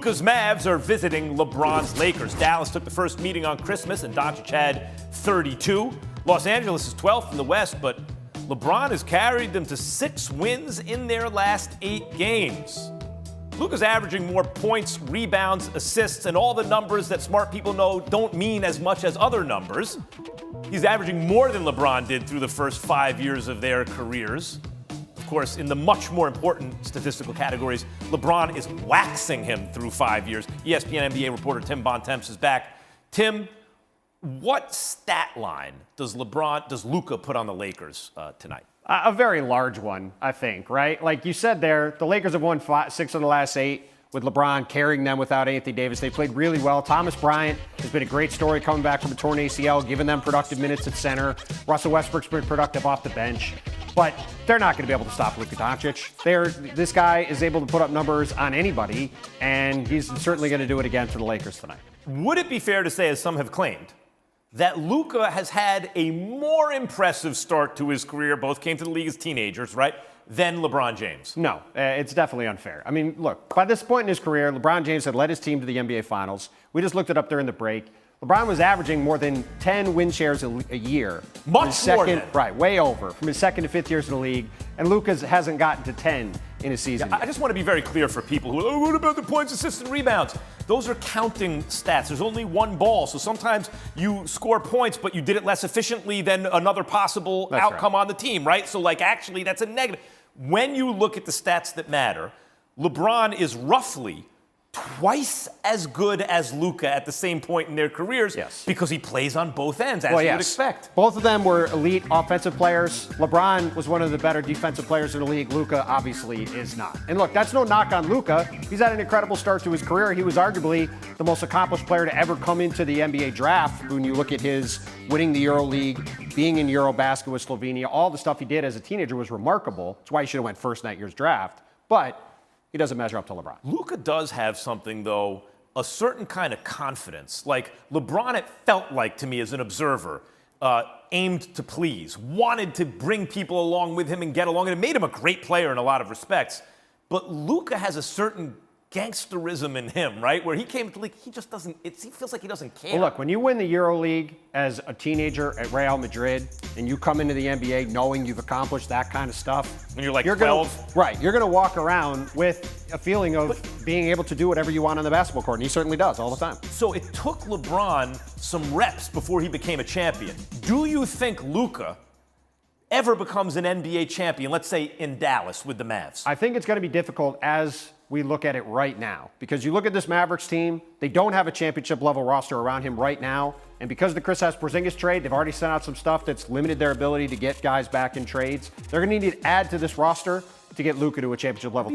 Luka's Mavs are visiting LeBron's Lakers. Dallas took the first meeting on Christmas, and Doncic had 32. Los Angeles is 12th in the West, but LeBron has carried them to 6 wins in their last 8 games. Luka's averaging more points, rebounds, assists, and all the numbers that smart people know don't mean as much as other numbers. He's averaging more than LeBron did through the first 5 years of their careers. Of course, in the much more important statistical categories, LeBron is waxing him through 5 years. ESPN NBA reporter Tim Bontemps is back. Tim, what stat line does Luka put on the Lakers tonight? A very large one, I think, right? Like you said there, the Lakers have won 6 of the last 8 with LeBron carrying them without Anthony Davis. They played really well. Thomas Bryant has been a great story coming back from a torn ACL, giving them productive minutes at center. Russell Westbrook's been productive off the bench. But they're not going to be able to stop Luka Doncic. This guy is able to put up numbers on anybody, and he's certainly going to do it again for the Lakers tonight. Would it be fair to say, as some have claimed, that Luka has had a more impressive start to his career, both came to the league as teenagers, right, than LeBron James? No, it's definitely unfair. I mean, look, by this point in his career, LeBron James had led his team to the NBA Finals. We just looked it up during the break. LeBron was averaging more than 10 win shares a year. Much more than. Right, way over, from his 2nd to 5th years in the league. And Luka hasn't gotten to 10 in a season yet. I just want to be very clear for people who are, what about the points, assists, and rebounds? Those are counting stats. There's only one ball. So sometimes you score points, but you did it less efficiently than another possible outcome on the team, right? So, actually, that's a negative. When you look at the stats that matter, LeBron is roughly twice as good as Luka at the same point in their careers because he plays on both ends, as you would expect. Both of them were elite offensive players. LeBron was one of the better defensive players in the league. Luka obviously is not. And look, that's no knock on Luka. He's had an incredible start to his career. He was arguably the most accomplished player to ever come into the NBA draft. When you look at his winning the EuroLeague, being in Eurobasket with Slovenia, all the stuff he did as a teenager was remarkable. That's why he should have went first in that year's draft. But he doesn't measure up to LeBron. Luka does have something, though, a certain kind of confidence. Like LeBron, it felt like to me as an observer, aimed to please, wanted to bring people along with him and get along, and it made him a great player in a lot of respects. But Luka has a certain gangsterism in him, right? Where he came to the league, he just doesn't, he feels like he doesn't care. Well, look, when you win the EuroLeague as a teenager at Real Madrid and you come into the NBA knowing you've accomplished that kind of stuff. When you're like 12. You're going to walk around with a feeling of being able to do whatever you want on the basketball court, and he certainly does all the time. So it took LeBron some reps before he became a champion. Do you think Luka ever becomes an NBA champion, let's say in Dallas with the Mavs? I think it's going to be difficult as we look at it right now. Because you look at this Mavericks team, they don't have a championship-level roster around him right now. And because of the Kristaps Porzingis trade, they've already sent out some stuff that's limited their ability to get guys back in trades. They're going to need to add to this roster to get Luka to a championship-level.